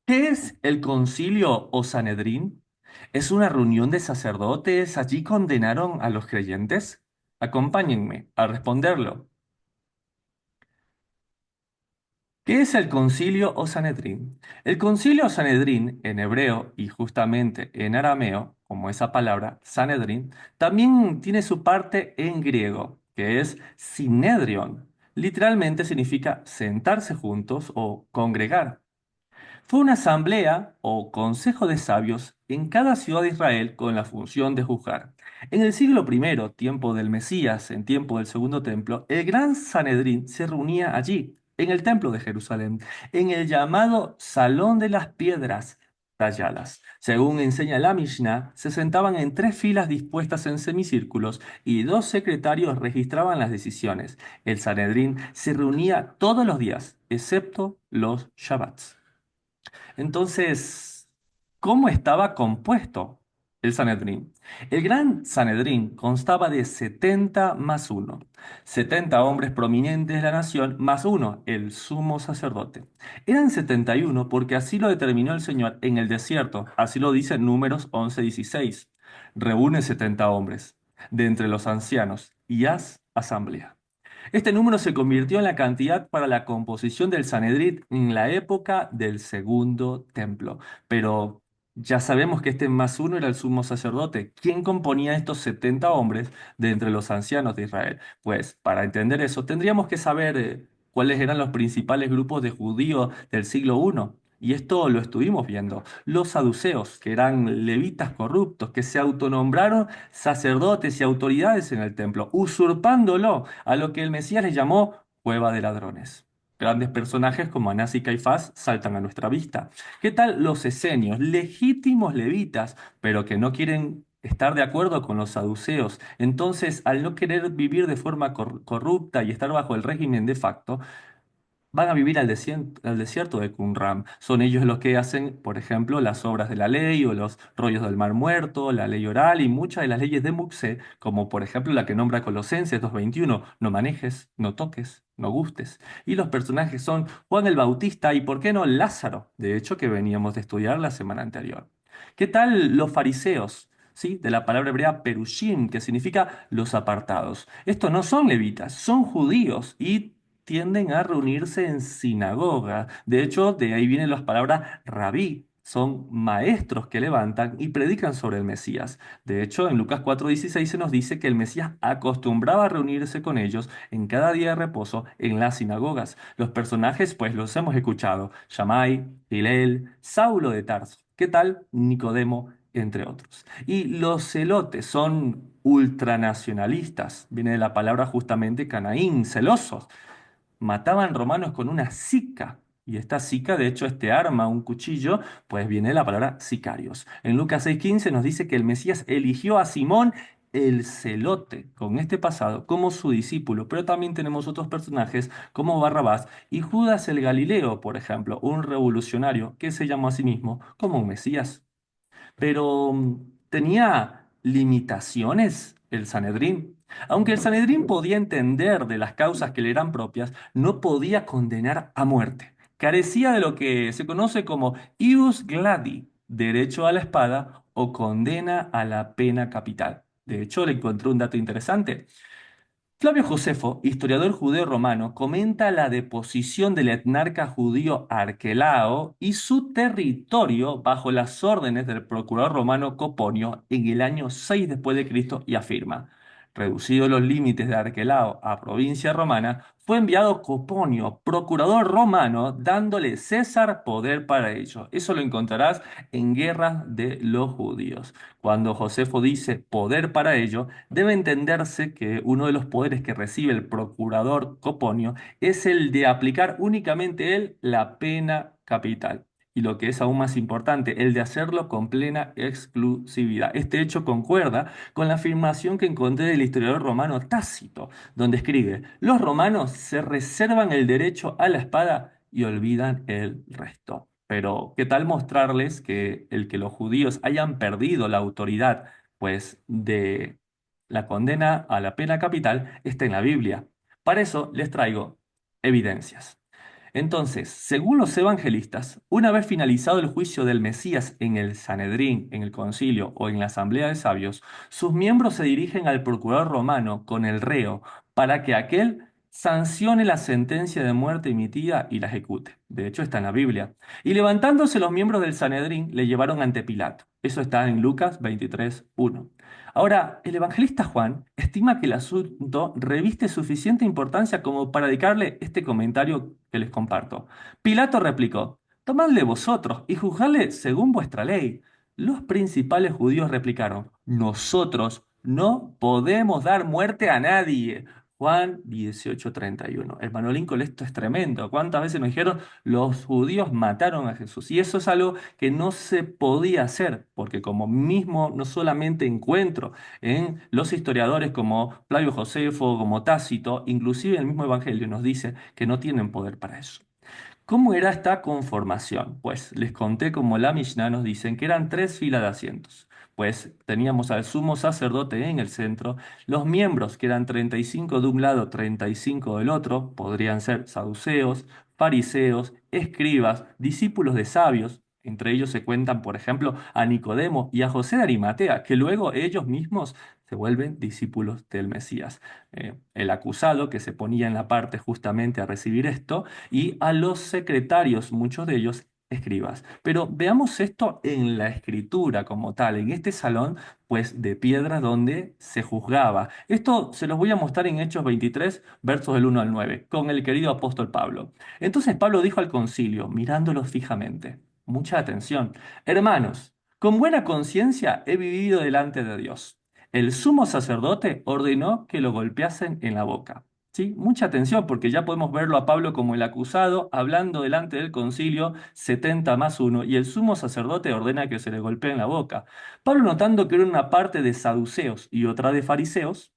¿Qué es el concilio o Sanedrín? ¿Es una reunión de sacerdotes? ¿Allí condenaron a los creyentes? Acompáñenme a responderlo. ¿Qué es el concilio o Sanedrín? El concilio o Sanedrín en hebreo y justamente en arameo, como esa palabra, Sanedrín, también tiene su parte en griego, que es sinedrion. Literalmente significa sentarse juntos o congregar. Fue una asamblea o consejo de sabios en cada ciudad de Israel con la función de juzgar. En el siglo I, tiempo del Mesías, en tiempo del Segundo Templo, el gran Sanedrín se reunía allí, en el Templo de Jerusalén, en el llamado Salón de las Piedras Talladas. Según enseña la Mishnah, se sentaban en tres filas dispuestas en semicírculos y dos secretarios registraban las decisiones. El Sanedrín se reunía todos los días, excepto los Shabbats. Entonces, ¿cómo estaba compuesto el Sanedrín? El gran Sanedrín constaba de 70 más uno, 70 hombres prominentes de la nación más uno, el sumo sacerdote. Eran 71 porque así lo determinó el Señor en el desierto, así lo dice Números 11:16. Reúne 70 hombres de entre los ancianos y haz asamblea. Este número se convirtió en la cantidad para la composición del Sanedrit en la época del Segundo Templo. Pero ya sabemos que este más uno era el sumo sacerdote. ¿Quién componía estos 70 hombres de entre los ancianos de Israel? Pues para entender eso tendríamos que saber cuáles eran los principales grupos de judíos del siglo I. Y esto lo estuvimos viendo. Los saduceos, que eran levitas corruptos, que se autonombraron sacerdotes y autoridades en el templo, usurpándolo a lo que el Mesías le llamó cueva de ladrones. Grandes personajes como Anás y Caifás saltan a nuestra vista. ¿Qué tal los esenios, legítimos levitas, pero que no quieren estar de acuerdo con los saduceos? Entonces, al no querer vivir de forma corrupta y estar bajo el régimen de facto, van a vivir al desierto de Qumran. Son ellos los que hacen, por ejemplo, las obras de la ley o los rollos del Mar Muerto, la ley oral y muchas de las leyes de Muxé, como por ejemplo la que nombra Colosenses 2:21, no manejes, no toques, no gustes. Y los personajes son Juan el Bautista y, ¿por qué no, Lázaro? De hecho, que veníamos de estudiar la semana anterior. ¿Qué tal los fariseos? ¿Sí? De la palabra hebrea perushim, que significa los apartados. Estos no son levitas, son judíos y tienden a reunirse en sinagoga. De hecho, de ahí vienen las palabras rabí. Son maestros que levantan y predican sobre el Mesías. De hecho, en Lucas 4:16 se nos dice que el Mesías acostumbraba a reunirse con ellos en cada día de reposo en las sinagogas. Los personajes, pues los hemos escuchado: Shammai, Hillel, Saulo de Tarso. ¿Qué tal? Nicodemo, entre otros. Y los celotes son ultranacionalistas. Viene de la palabra justamente canaín, celosos. Mataban romanos con una sica. Y esta sica, de hecho, este arma, un cuchillo, pues viene de la palabra sicarios. En Lucas 6:15 nos dice que el Mesías eligió a Simón el celote, con este pasado, como su discípulo. Pero también tenemos otros personajes como Barrabás y Judas el Galileo, por ejemplo, un revolucionario que se llamó a sí mismo como un Mesías. Pero tenía limitaciones el Sanedrín. Aunque el Sanedrín podía entender de las causas que le eran propias, no podía condenar a muerte. Carecía de lo que se conoce como ius gladi, derecho a la espada o condena a la pena capital. De hecho, le encontré un dato interesante. Flavio Josefo, historiador judeo romano, comenta la deposición del etnarca judío Arquelao y su territorio bajo las órdenes del procurador romano Coponio en el año 6 después de Cristo y afirma: reducidos los límites de Arquelao a provincia romana, fue enviado Coponio, procurador romano, dándole César poder para ello. Eso lo encontrarás en Guerras de los Judíos. Cuando Josefo dice poder para ello, debe entenderse que uno de los poderes que recibe el procurador Coponio es el de aplicar únicamente él la pena capital. Y lo que es aún más importante, el de hacerlo con plena exclusividad. Este hecho concuerda con la afirmación que encontré del historiador romano Tácito, donde escribe: los romanos se reservan el derecho a la espada y olvidan el resto. Pero, ¿qué tal mostrarles que el que los judíos hayan perdido la autoridad, pues, de la condena a la pena capital está en la Biblia? Para eso les traigo evidencias. Entonces, según los evangelistas, una vez finalizado el juicio del Mesías en el Sanedrín, en el concilio o en la asamblea de sabios, sus miembros se dirigen al procurador romano con el reo para que aquél sancione la sentencia de muerte emitida y la ejecute. De hecho, está en la Biblia. Y levantándose los miembros del Sanedrín, le llevaron ante Pilato. Eso está en Lucas 23:1. Ahora, el evangelista Juan estima que el asunto reviste suficiente importancia como para dedicarle este comentario que les comparto. Pilato replicó: Tomadle vosotros y juzgadle según vuestra ley. Los principales judíos replicaron: Nosotros no podemos dar muerte a nadie. Juan 18:31. Hermano Lincoln, esto es tremendo. ¿Cuántas veces nos dijeron los judíos mataron a Jesús? Y eso es algo que no se podía hacer, porque como mismo no solamente encuentro en los historiadores como Flavio Josefo, como Tácito, inclusive el mismo Evangelio nos dice que no tienen poder para eso. ¿Cómo era esta conformación? Pues les conté como la Mishnah nos dicen que eran tres filas de asientos. Pues teníamos al sumo sacerdote en el centro, los miembros que eran 35 de un lado, 35 del otro, podrían ser saduceos, fariseos, escribas, discípulos de sabios. Entre ellos se cuentan, por ejemplo, a Nicodemo y a José de Arimatea, que luego ellos mismos se vuelven discípulos del Mesías. El acusado, que se ponía en la parte justamente a recibir esto, y a los secretarios, muchos de ellos escribas. Pero veamos esto en la escritura como tal, en este salón, pues de piedra donde se juzgaba. Esto se los voy a mostrar en Hechos 23, versos del 1 al 9, con el querido apóstol Pablo. Entonces Pablo dijo al concilio, mirándolos fijamente, mucha atención: Hermanos, con buena conciencia he vivido delante de Dios. El sumo sacerdote ordenó que lo golpeasen en la boca. ¿Sí? Mucha atención porque ya podemos verlo a Pablo como el acusado hablando delante del concilio 70+1 y el sumo sacerdote ordena que se le golpee en la boca. Pablo, notando que era una parte de saduceos y otra de fariseos,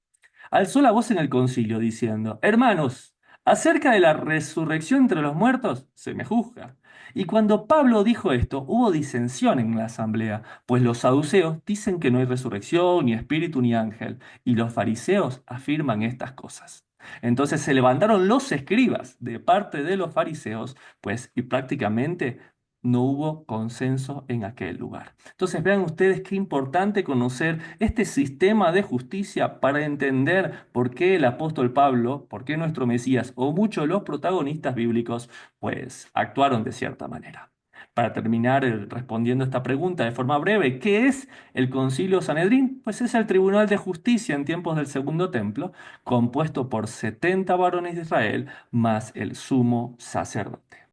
alzó la voz en el concilio diciendo: Hermanos, acerca de la resurrección entre los muertos se me juzga. Y cuando Pablo dijo esto, hubo disensión en la asamblea, pues los saduceos dicen que no hay resurrección, ni espíritu, ni ángel, y los fariseos afirman estas cosas. Entonces se levantaron los escribas de parte de los fariseos, pues, y prácticamente no hubo consenso en aquel lugar. Entonces vean ustedes qué importante conocer este sistema de justicia para entender por qué el apóstol Pablo, por qué nuestro Mesías o muchos de los protagonistas bíblicos, pues, actuaron de cierta manera. Para terminar respondiendo esta pregunta de forma breve, ¿qué es el Concilio Sanedrín? Pues es el Tribunal de Justicia en tiempos del Segundo Templo, compuesto por 70 varones de Israel más el sumo sacerdote.